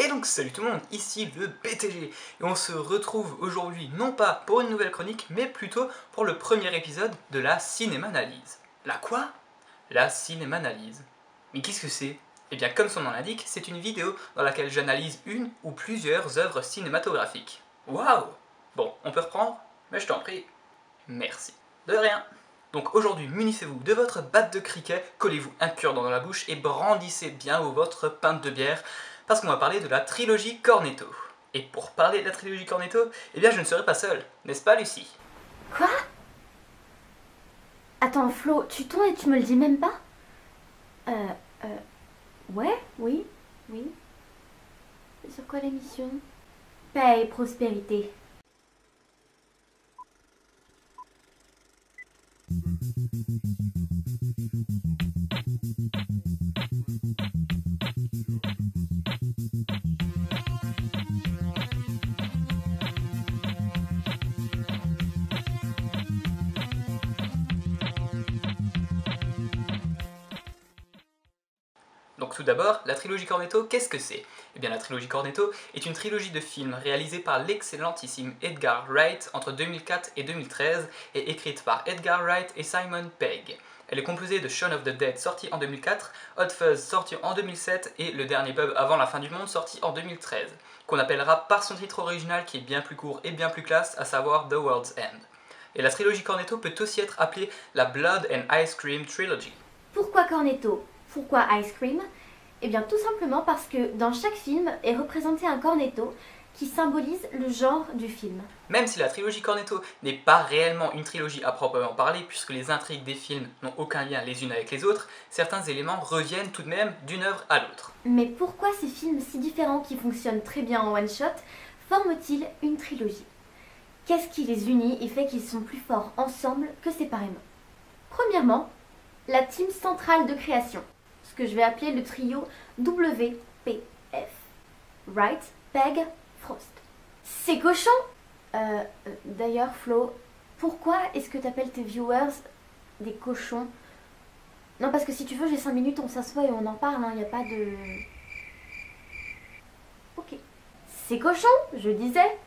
Et donc salut tout le monde, ici le BTG, et on se retrouve aujourd'hui non pas pour une nouvelle chronique, mais plutôt pour le premier épisode de la cinémanalyse. La quoi? La cinémanalyse. Mais qu'est-ce que c'est? Eh bien comme son nom l'indique, c'est une vidéo dans laquelle j'analyse une ou plusieurs œuvres cinématographiques. Waouh! Bon, on peut reprendre? Mais je t'en prie. Merci. De rien. Donc aujourd'hui, munissez-vous de votre batte de cricket, collez-vous un cure-dent dans la bouche et brandissez bien votre pinte de bière, parce qu'on va parler de la trilogie Cornetto. Et pour parler de la trilogie Cornetto, eh bien je ne serai pas seul, n'est-ce pas Lucie? Quoi? Attends Flo, tu tournes et tu me le dis même pas? Ouais, oui. Sur quoi l'émission? Paix et prospérité. Donc tout d'abord, la trilogie Cornetto, qu'est-ce que c'est? Eh bien la trilogie Cornetto est une trilogie de films réalisée par l'excellentissime Edgar Wright entre 2004 et 2013 et écrite par Edgar Wright et Simon Pegg. Elle est composée de Shaun of the Dead sorti en 2004, Hot Fuzz sorti en 2007 et Le Dernier Pub avant la fin du monde sorti en 2013, qu'on appellera par son titre original qui est bien plus court et bien plus classe, à savoir The World's End. Et la trilogie Cornetto peut aussi être appelée la Blood and Ice Cream Trilogy. Pourquoi Cornetto? Pourquoi Ice Cream? Eh bien tout simplement parce que dans chaque film est représenté un cornetto qui symbolise le genre du film. Même si la trilogie Cornetto n'est pas réellement une trilogie à proprement parler, puisque les intrigues des films n'ont aucun lien les unes avec les autres, certains éléments reviennent tout de même d'une œuvre à l'autre. Mais pourquoi ces films si différents qui fonctionnent très bien en one-shot forment-ils une trilogie? Qu'est-ce qui les unit et fait qu'ils sont plus forts ensemble que séparément? Premièrement, la team centrale de création, ce que je vais appeler le trio WPF. Wright, Pegg, Frost. C'est cochon! D'ailleurs, Flo, pourquoi est-ce que t'appelles tes viewers des cochons? Non, parce que si tu veux, j'ai 5 minutes, on s'assoit et on en parle, hein, y a pas de... Ok. Ces cochons, je disais,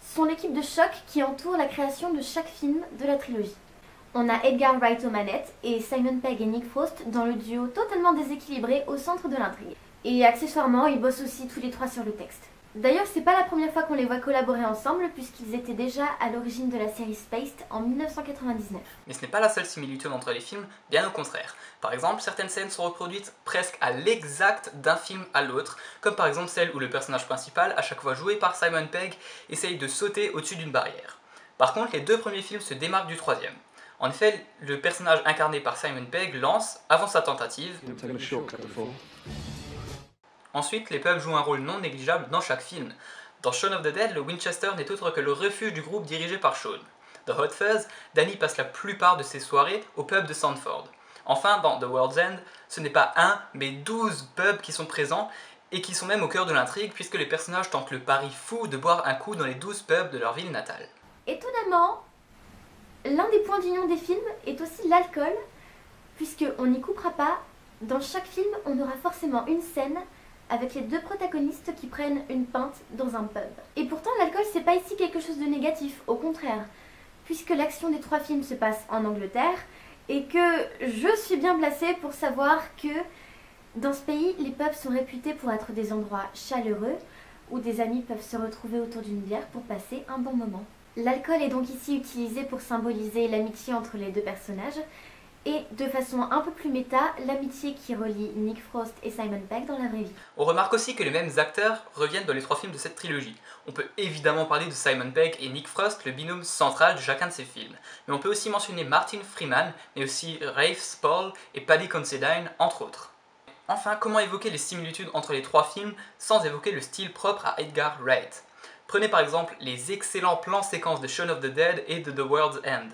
sont l'équipe de choc qui entoure la création de chaque film de la trilogie. On a Edgar Wright aux manettes et Simon Pegg et Nick Frost dans le duo totalement déséquilibré au centre de l'intrigue. Et accessoirement, ils bossent aussi tous les trois sur le texte. D'ailleurs, c'est pas la première fois qu'on les voit collaborer ensemble puisqu'ils étaient déjà à l'origine de la série Spaced en 1999. Mais ce n'est pas la seule similitude entre les films, bien au contraire. Par exemple, certaines scènes sont reproduites presque à l'exact d'un film à l'autre, comme par exemple celle où le personnage principal, à chaque fois joué par Simon Pegg, essaye de sauter au-dessus d'une barrière. Par contre, les deux premiers films se démarquent du troisième. En effet, le personnage incarné par Simon Pegg lance, avant sa tentative. Ensuite, les pubs jouent un rôle non négligeable dans chaque film. Dans Shaun of the Dead, le Winchester n'est autre que le refuge du groupe dirigé par Shaun. Dans Hot Fuzz, Danny passe la plupart de ses soirées au pub de Sandford. Enfin, dans The World's End, ce n'est pas un, mais 12 pubs qui sont présents et qui sont même au cœur de l'intrigue puisque les personnages tentent le pari fou de boire un coup dans les 12 pubs de leur ville natale. Étonnamment, l'un des points d'union des films est aussi l'alcool, puisqu'on n'y coupera pas, dans chaque film on aura forcément une scène avec les deux protagonistes qui prennent une pinte dans un pub. Et pourtant l'alcool c'est pas ici quelque chose de négatif, au contraire, puisque l'action des trois films se passe en Angleterre, et que je suis bien placée pour savoir que dans ce pays, les pubs sont réputés pour être des endroits chaleureux, où des amis peuvent se retrouver autour d'une bière pour passer un bon moment. L'alcool est donc ici utilisé pour symboliser l'amitié entre les deux personnages et de façon un peu plus méta, l'amitié qui relie Nick Frost et Simon Pegg dans la vraie vie. On remarque aussi que les mêmes acteurs reviennent dans les trois films de cette trilogie. On peut évidemment parler de Simon Pegg et Nick Frost, le binôme central de chacun de ces films. Mais on peut aussi mentionner Martin Freeman, mais aussi Rafe Spall et Paddy Considine, entre autres. Enfin, comment évoquer les similitudes entre les trois films sans évoquer le style propre à Edgar Wright? Prenez par exemple les excellents plans séquences de Shaun of the Dead et de The World's End.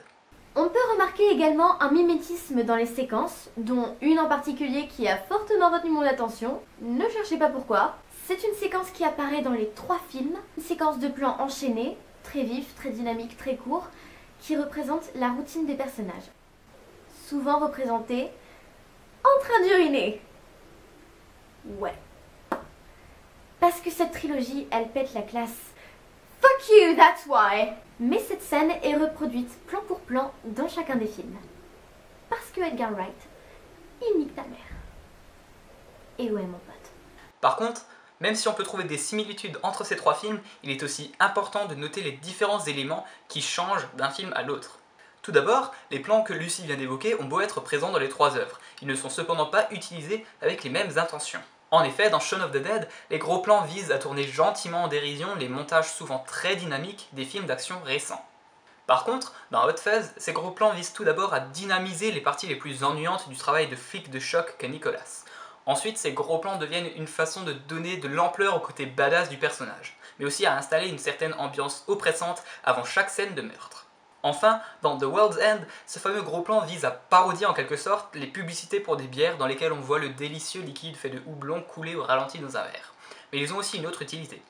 On peut remarquer également un mimétisme dans les séquences, dont une en particulier qui a fortement retenu mon attention. Ne cherchez pas pourquoi. C'est une séquence qui apparaît dans les trois films, une séquence de plans enchaînés, très vifs, très dynamiques, très courts, qui représente la routine des personnages. Souvent représentés en train d'uriner. Ouais. Parce que cette trilogie, elle pète la classe. Fuck you, that's why! Mais cette scène est reproduite plan pour plan dans chacun des films. Parce que Edgar Wright, il nique ta mère. Et ouais, mon pote. Par contre, même si on peut trouver des similitudes entre ces trois films, il est aussi important de noter les différents éléments qui changent d'un film à l'autre. Tout d'abord, les plans que Lucie vient d'évoquer ont beau être présents dans les trois œuvres, ils ne sont cependant pas utilisés avec les mêmes intentions. En effet, dans Shaun of the Dead, les gros plans visent à tourner gentiment en dérision les montages souvent très dynamiques des films d'action récents. Par contre, dans Hot Fuzz, ces gros plans visent tout d'abord à dynamiser les parties les plus ennuyantes du travail de flic de choc qu'a Nicolas. Ensuite, ces gros plans deviennent une façon de donner de l'ampleur au côté badass du personnage, mais aussi à installer une certaine ambiance oppressante avant chaque scène de meurtre. Enfin, dans The World's End, ce fameux gros plan vise à parodier en quelque sorte les publicités pour des bières dans lesquelles on voit le délicieux liquide fait de houblon couler au ralenti dans un verre. Mais ils ont aussi une autre utilité.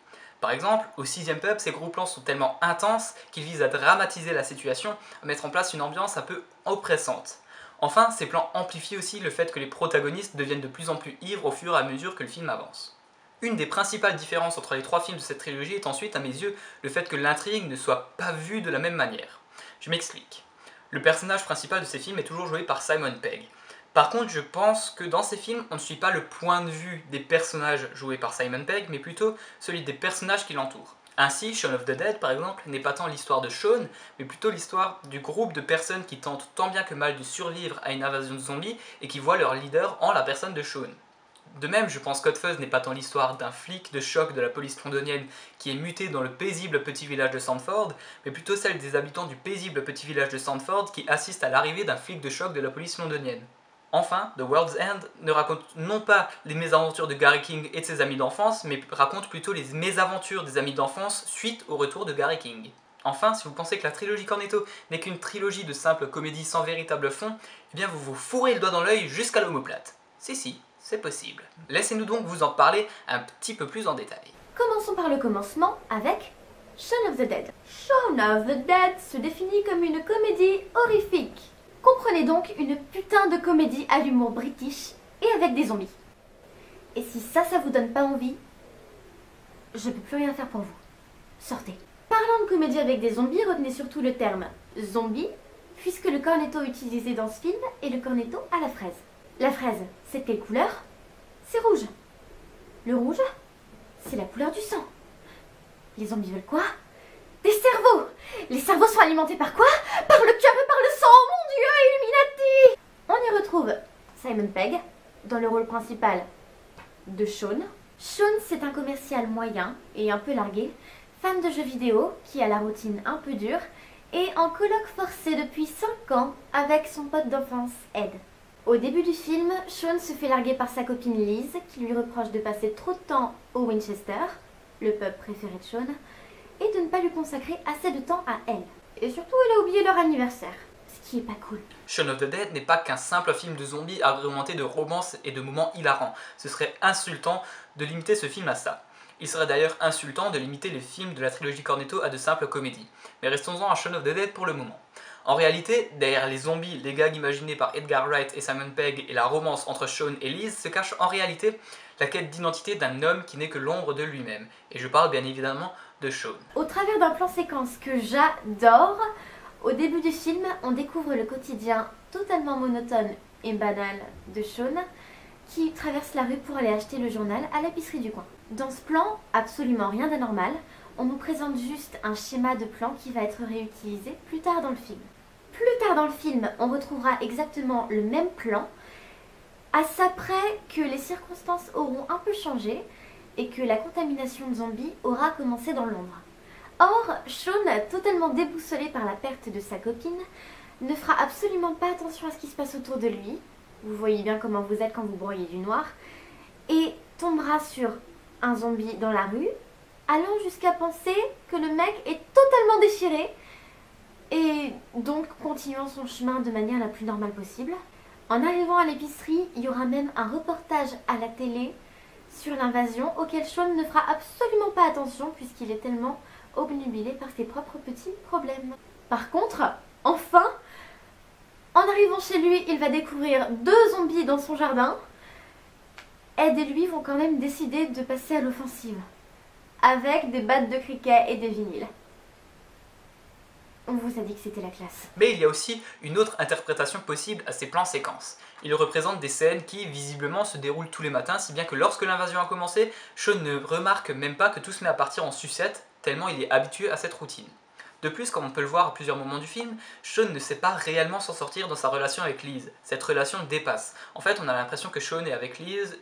Par exemple, au 6ème pub, ces gros plans sont tellement intenses qu'ils visent à dramatiser la situation, à mettre en place une ambiance un peu oppressante. Enfin, ces plans amplifient aussi le fait que les protagonistes deviennent de plus en plus ivres au fur et à mesure que le film avance. Une des principales différences entre les trois films de cette trilogie est ensuite, à mes yeux, le fait que l'intrigue ne soit pas vue de la même manière. Je m'explique. Le personnage principal de ces films est toujours joué par Simon Pegg. Par contre, je pense que dans ces films, on ne suit pas le point de vue des personnages joués par Simon Pegg, mais plutôt celui des personnages qui l'entourent. Ainsi, Shaun of the Dead, par exemple, n'est pas tant l'histoire de Shaun, mais plutôt l'histoire du groupe de personnes qui tentent tant bien que mal de survivre à une invasion de zombies et qui voient leur leader en la personne de Shaun. De même, je pense qu'Hot Fuzz n'est pas tant l'histoire d'un flic de choc de la police londonienne qui est muté dans le paisible petit village de Sandford, mais plutôt celle des habitants du paisible petit village de Sandford qui assistent à l'arrivée d'un flic de choc de la police londonienne. Enfin, The World's End ne raconte non pas les mésaventures de Gary King et de ses amis d'enfance, mais raconte plutôt les mésaventures des amis d'enfance suite au retour de Gary King. Enfin, si vous pensez que la trilogie Cornetto n'est qu'une trilogie de simples comédies sans véritable fond, eh bien vous vous fourrez le doigt dans l'œil jusqu'à l'omoplate. Si, c'est possible. Laissez-nous donc vous en parler un petit peu plus en détail. Commençons par le commencement avec Shaun of the Dead. Shaun of the Dead se définit comme une comédie horrifique. Comprenez donc une putain de comédie à l'humour british et avec des zombies. Et si ça vous donne pas envie, je peux plus rien faire pour vous. Sortez. Parlant de comédie avec des zombies, retenez surtout le terme zombie, puisque le cornetto utilisé dans ce film est le cornetto à la fraise. La fraise, c'est de quelle couleur? C'est rouge. Le rouge, c'est la couleur du sang. Les zombies veulent quoi? Des cerveaux! Les cerveaux sont alimentés par quoi? Par le cœur et par le sang! Oh mon Dieu, Illuminati! On y retrouve Simon Pegg, dans le rôle principal de Shaun. Shaun, c'est un commercial moyen et un peu largué, fan de jeux vidéo, qui a la routine un peu dure, et en coloc forcé depuis 5 ans avec son pote d'enfance, Ed. Au début du film, Shaun se fait larguer par sa copine Liz, qui lui reproche de passer trop de temps au Winchester, le pub préféré de Shaun, et de ne pas lui consacrer assez de temps à elle. Et surtout, elle a oublié leur anniversaire, ce qui est pas cool. Shaun of the Dead n'est pas qu'un simple film de zombies agrémenté de romance et de moments hilarants. Ce serait insultant de limiter ce film à ça. Il serait d'ailleurs insultant de limiter les films de la trilogie Cornetto à de simples comédies. Mais restons-en à Shaun of the Dead pour le moment. En réalité, derrière les zombies, les gags imaginés par Edgar Wright et Simon Pegg et la romance entre Shaun et Liz se cache en réalité la quête d'identité d'un homme qui n'est que l'ombre de lui-même. Et je parle bien évidemment de Shaun. Au travers d'un plan séquence que j'adore, au début du film, on découvre le quotidien totalement monotone et banal de Shaun, qui traverse la rue pour aller acheter le journal à l'épicerie du coin. Dans ce plan, absolument rien d'anormal, on nous présente juste un schéma de plan qui va être réutilisé plus tard dans le film. Plus tard dans le film, on retrouvera exactement le même plan, à ça près que les circonstances auront un peu changé et que la contamination de zombies aura commencé dans Londres. Or, Shaun, totalement déboussolé par la perte de sa copine, ne fera absolument pas attention à ce qui se passe autour de lui, vous voyez bien comment vous êtes quand vous broyez du noir, et tombera sur un zombie dans la rue, allant jusqu'à penser que le mec est totalement déchiré, et donc continuant son chemin de manière la plus normale possible. En arrivant à l'épicerie, il y aura même un reportage à la télé sur l'invasion auquel Shaun ne fera absolument pas attention puisqu'il est tellement obnubilé par ses propres petits problèmes. Par contre, enfin, en arrivant chez lui, il va découvrir 2 zombies dans son jardin Ed et lui vont quand même décider de passer à l'offensive, avec des battes de cricket et des vinyles. On vous a dit que c'était la classe. Mais il y a aussi une autre interprétation possible à ces plans séquences. Ils représentent des scènes qui, visiblement, se déroulent tous les matins, si bien que lorsque l'invasion a commencé, Sean ne remarque même pas que tout se met à partir en sucette, tellement il est habitué à cette routine. De plus, comme on peut le voir à plusieurs moments du film, Sean ne sait pas réellement s'en sortir dans sa relation avec Liz. Cette relation dépasse. En fait, on a l'impression que Sean est avec Liz,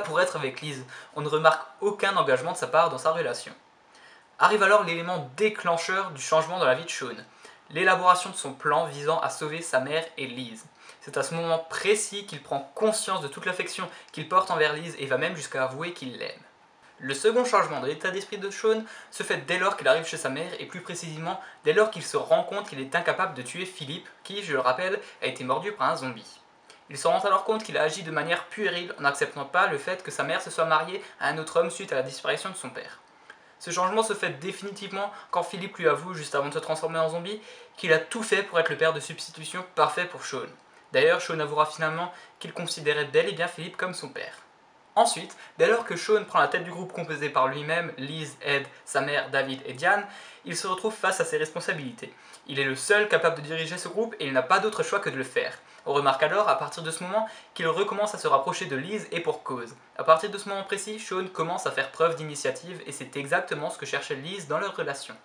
pour être avec Liz. On ne remarque aucun engagement de sa part dans sa relation. Arrive alors l'élément déclencheur du changement dans la vie de Sean, l'élaboration de son plan visant à sauver sa mère et Liz. C'est à ce moment précis qu'il prend conscience de toute l'affection qu'il porte envers Liz et va même jusqu'à avouer qu'il l'aime. Le second changement de l'état d'esprit de Sean se fait dès lors qu'il arrive chez sa mère et plus précisément dès lors qu'il se rend compte qu'il est incapable de tuer Philippe qui, je le rappelle, a été mordu par un zombie. Il se rend alors compte qu'il a agi de manière puérile en n'acceptant pas le fait que sa mère se soit mariée à un autre homme suite à la disparition de son père. Ce changement se fait définitivement quand Philippe lui avoue, juste avant de se transformer en zombie, qu'il a tout fait pour être le père de substitution parfait pour Sean. D'ailleurs, Sean avouera finalement qu'il considérait bel et bien Philippe comme son père. Ensuite, dès lors que Sean prend la tête du groupe composé par lui-même, Liz, Ed, sa mère, David et Diane, il se retrouve face à ses responsabilités. Il est le seul capable de diriger ce groupe et il n'a pas d'autre choix que de le faire. On remarque alors, à partir de ce moment, qu'il recommence à se rapprocher de Liz et pour cause. À partir de ce moment précis, Sean commence à faire preuve d'initiative et c'est exactement ce que cherchait Liz dans leur relation.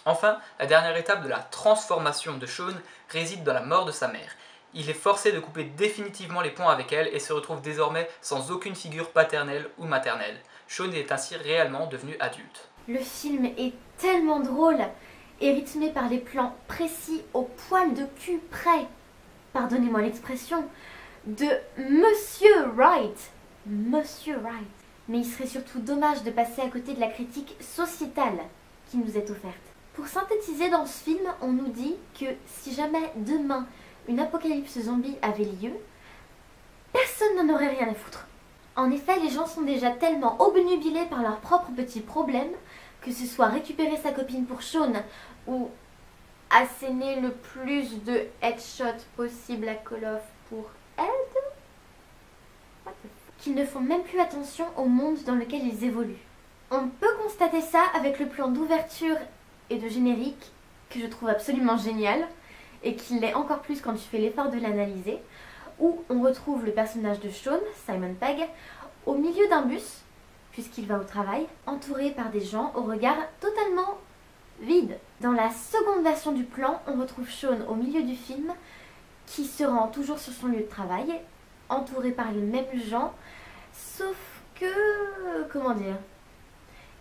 Enfin, la dernière étape de la transformation de Sean réside dans la mort de sa mère. Il est forcé de couper définitivement les ponts avec elle et se retrouve désormais sans aucune figure paternelle ou maternelle. Sean est ainsi réellement devenu adulte. Le film est tellement drôle et rythmé par les plans précis au poil de cul près, pardonnez-moi l'expression, de Monsieur Wright. Monsieur Wright. Mais il serait surtout dommage de passer à côté de la critique sociétale qui nous est offerte. Pour synthétiser dans ce film, on nous dit que si jamais demain une apocalypse zombie avait lieu, personne n'en aurait rien à foutre. En effet, les gens sont déjà tellement obnubilés par leurs propres petits problèmes, que ce soit récupérer sa copine pour Sean ou asséner le plus de headshots possible à Call of pour Ed, qu'ils ne font même plus attention au monde dans lequel ils évoluent. On peut constater ça avec le plan d'ouverture et de générique, que je trouve absolument génial, et qu'il l'est encore plus quand tu fais l'effort de l'analyser, où on retrouve le personnage de Sean, Simon Pegg, au milieu d'un bus, puisqu'il va au travail, entouré par des gens au regard totalement vide. Dans la seconde version du plan, on retrouve Sean au milieu du film, qui se rend toujours sur son lieu de travail, entouré par les mêmes gens, sauf que... comment dire ?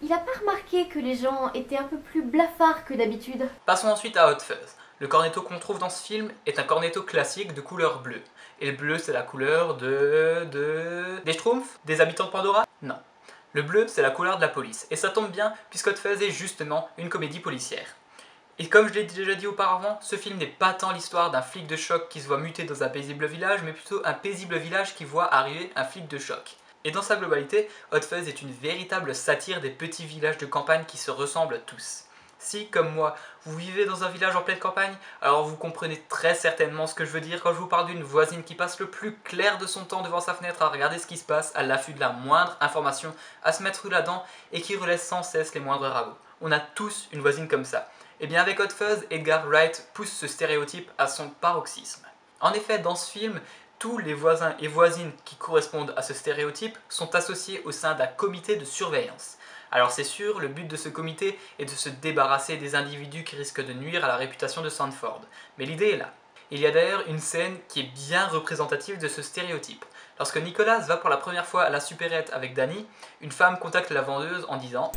Il n'a pas remarqué que les gens étaient un peu plus blafards que d'habitude. Passons ensuite à Hot Fuzz. Le cornetto qu'on trouve dans ce film est un cornetto classique de couleur bleue. Et le bleu, c'est la couleur des Schtroumpfs? Des habitants de Pandora? Non. Le bleu, c'est la couleur de la police. Et ça tombe bien, puisque Hot Fuzz est justement une comédie policière. Et comme je l'ai déjà dit auparavant, ce film n'est pas tant l'histoire d'un flic de choc qui se voit muter dans un paisible village, mais plutôt un paisible village qui voit arriver un flic de choc. Et dans sa globalité, Hot Fuzz est une véritable satire des petits villages de campagne qui se ressemblent tous. Si, comme moi, vous vivez dans un village en pleine campagne, alors vous comprenez très certainement ce que je veux dire quand je vous parle d'une voisine qui passe le plus clair de son temps devant sa fenêtre à regarder ce qui se passe, à l'affût de la moindre information, à se mettre sous la dent et qui relaisse sans cesse les moindres ragots. On a tous une voisine comme ça. Et bien avec Hot Fuzz, Edgar Wright pousse ce stéréotype à son paroxysme. En effet, dans ce film, tous les voisins et voisines qui correspondent à ce stéréotype sont associés au sein d'un comité de surveillance. Alors c'est sûr, le but de ce comité est de se débarrasser des individus qui risquent de nuire à la réputation de Sandford. Mais l'idée est là. Il y a d'ailleurs une scène qui est bien représentative de ce stéréotype. Lorsque Nicolas va pour la première fois à la supérette avec Danny, une femme contacte la vendeuse en disant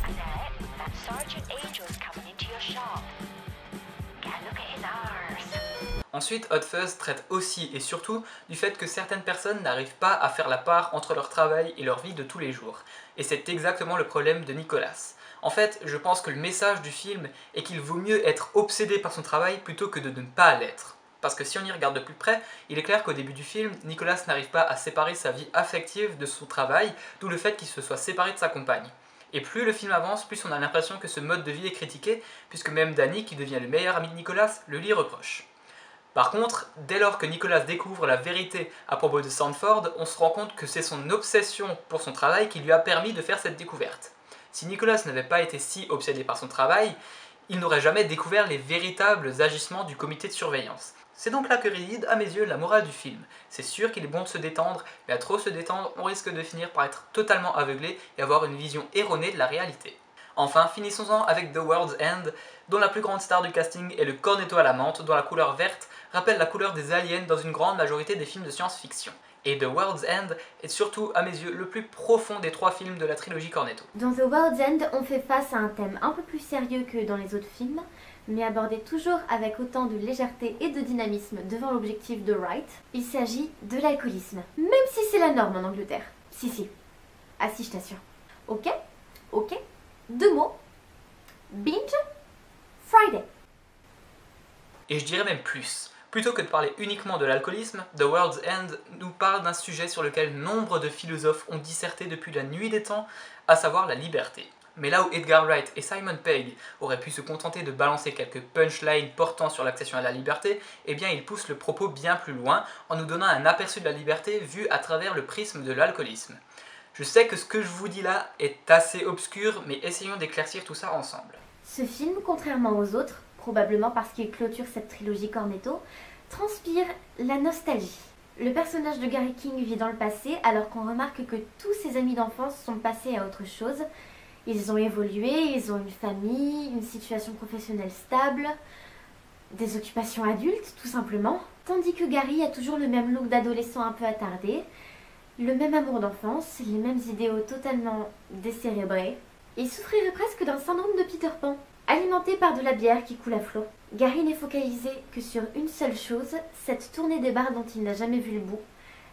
Ensuite, Hot Fuzz traite aussi et surtout du fait que certaines personnes n'arrivent pas à faire la part entre leur travail et leur vie de tous les jours. Et c'est exactement le problème de Nicolas. En fait, je pense que le message du film est qu'il vaut mieux être obsédé par son travail plutôt que de ne pas l'être. Parce que si on y regarde de plus près, il est clair qu'au début du film, Nicolas n'arrive pas à séparer sa vie affective de son travail, d'où le fait qu'il se soit séparé de sa compagne. Et plus le film avance, plus on a l'impression que ce mode de vie est critiqué, puisque même Danny, qui devient le meilleur ami de Nicolas, le lui reproche. Par contre, dès lors que Nicholas découvre la vérité à propos de Sanford, on se rend compte que c'est son obsession pour son travail qui lui a permis de faire cette découverte. Si Nicholas n'avait pas été si obsédé par son travail, il n'aurait jamais découvert les véritables agissements du comité de surveillance. C'est donc là que réside, à mes yeux, la morale du film. C'est sûr qu'il est bon de se détendre, mais à trop se détendre, on risque de finir par être totalement aveuglé et avoir une vision erronée de la réalité. Enfin, finissons-en avec The World's End, dont la plus grande star du casting est le cornetto à la menthe, dont la couleur verte rappelle la couleur des aliens dans une grande majorité des films de science-fiction. Et The World's End est surtout, à mes yeux, le plus profond des 3 films de la trilogie Cornetto. Dans The World's End, on fait face à un thème un peu plus sérieux que dans les autres films, mais abordé toujours avec autant de légèreté et de dynamisme devant l'objectif de Wright. Il s'agit de l'alcoolisme, même si c'est la norme en Angleterre. Si. Ah si, je t'assure. Ok. 2 mots. Binge Friday. Et je dirais même plus. Plutôt que de parler uniquement de l'alcoolisme, The World's End nous parle d'un sujet sur lequel nombre de philosophes ont disserté depuis la nuit des temps, à savoir la liberté. Mais là où Edgar Wright et Simon Pegg auraient pu se contenter de balancer quelques punchlines portant sur l'accession à la liberté, eh bien ils poussent le propos bien plus loin en nous donnant un aperçu de la liberté vu à travers le prisme de l'alcoolisme. Je sais que ce que je vous dis là est assez obscur, mais essayons d'éclaircir tout ça ensemble. Ce film, contrairement aux autres, probablement parce qu'il clôture cette trilogie Cornetto, transpire la nostalgie. Le personnage de Gary King vit dans le passé alors qu'on remarque que tous ses amis d'enfance sont passés à autre chose. Ils ont évolué, ils ont une famille, une situation professionnelle stable, des occupations adultes tout simplement. Tandis que Gary a toujours le même look d'adolescent un peu attardé, le même amour d'enfance, les mêmes idéaux totalement décérébrés. Il souffrirait presque d'un syndrome de Peter Pan, alimenté par de la bière qui coule à flot. Gary n'est focalisé que sur une seule chose, cette tournée des bars dont il n'a jamais vu le bout,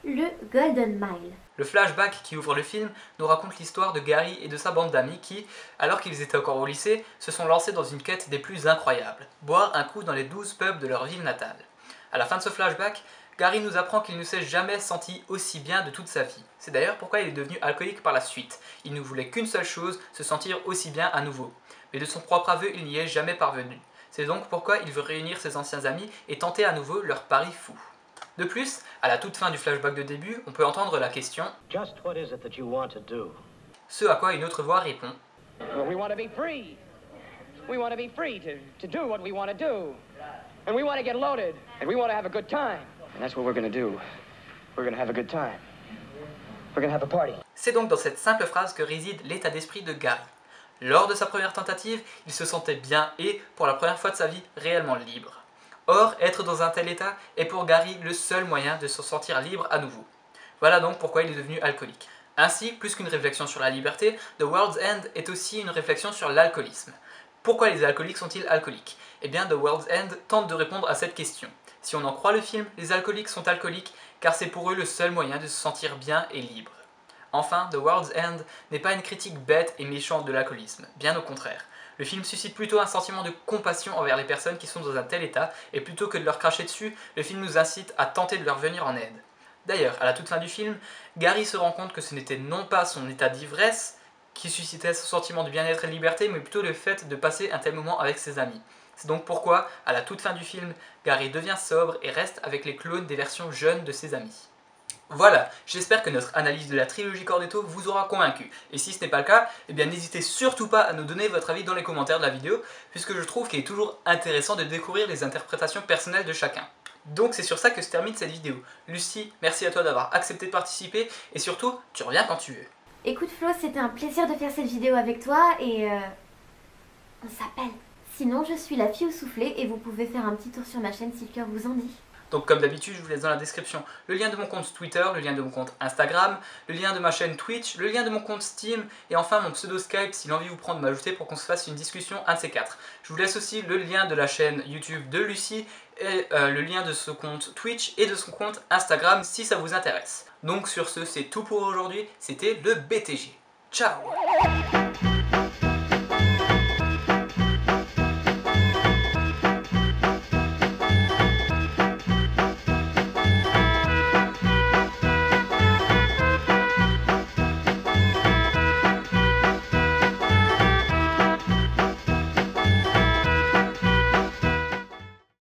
le Golden Mile. Le flashback qui ouvre le film nous raconte l'histoire de Gary et de sa bande d'amis qui, alors qu'ils étaient encore au lycée, se sont lancés dans une quête des plus incroyables, boire un coup dans les 12 pubs de leur ville natale. À la fin de ce flashback, Gary nous apprend qu'il ne s'est jamais senti aussi bien de toute sa vie. C'est d'ailleurs pourquoi il est devenu alcoolique par la suite. Il ne voulait qu'une seule chose, se sentir aussi bien à nouveau. Mais de son propre aveu, il n'y est jamais parvenu. C'est donc pourquoi il veut réunir ses anciens amis et tenter à nouveau leur pari fou. De plus, à la toute fin du flashback de début, on peut entendre la question « Just what is it that you want to do? » Ce à quoi une autre voix répond Well, we want to be free. We want to be free to do what we want to do. And we want to get loaded. And we want to have a good time. And that's what we're going to do. We're going to have a good time. We're going to have a party. C'est donc dans cette simple phrase que réside l'état d'esprit de Gary. Lors de sa première tentative, il se sentait bien et, pour la première fois de sa vie, réellement libre. Or, être dans un tel état est pour Gary le seul moyen de se sentir libre à nouveau. Voilà donc pourquoi il est devenu alcoolique. Ainsi, plus qu'une réflexion sur la liberté, The World's End est aussi une réflexion sur l'alcoolisme. Pourquoi les alcooliques sont-ils alcooliques? Eh bien, The World's End tente de répondre à cette question. Si on en croit le film, les alcooliques sont alcooliques car c'est pour eux le seul moyen de se sentir bien et libre. Enfin, The World's End n'est pas une critique bête et méchante de l'alcoolisme, bien au contraire. Le film suscite plutôt un sentiment de compassion envers les personnes qui sont dans un tel état, et plutôt que de leur cracher dessus, le film nous incite à tenter de leur venir en aide. D'ailleurs, à la toute fin du film, Gary se rend compte que ce n'était non pas son état d'ivresse qui suscitait ce sentiment de bien-être et de liberté, mais plutôt le fait de passer un tel moment avec ses amis. C'est donc pourquoi, à la toute fin du film, Gary devient sobre et reste avec les clones des versions jeunes de ses amis. Voilà, j'espère que notre analyse de la trilogie Cornetto vous aura convaincu. Et si ce n'est pas le cas, eh bien n'hésitez surtout pas à nous donner votre avis dans les commentaires de la vidéo, puisque je trouve qu'il est toujours intéressant de découvrir les interprétations personnelles de chacun. Donc c'est sur ça que se termine cette vidéo. Lucie, merci à toi d'avoir accepté de participer, et surtout, tu reviens quand tu veux. Écoute Flo, c'était un plaisir de faire cette vidéo avec toi et on s'appelle. Sinon, je suis la fille au soufflet et vous pouvez faire un petit tour sur ma chaîne si le cœur vous en dit. Donc comme d'habitude, je vous laisse dans la description le lien de mon compte Twitter, le lien de mon compte Instagram, le lien de ma chaîne Twitch, le lien de mon compte Steam et enfin mon pseudo Skype si l'envie vous prend de m'ajouter pour qu'on se fasse une discussion un de ces quatre. Je vous laisse aussi le lien de la chaîne YouTube de Lucie et le lien de son compte Twitch et de son compte Instagram si ça vous intéresse. Donc sur ce, c'est tout pour aujourd'hui, c'était le BTG. Ciao!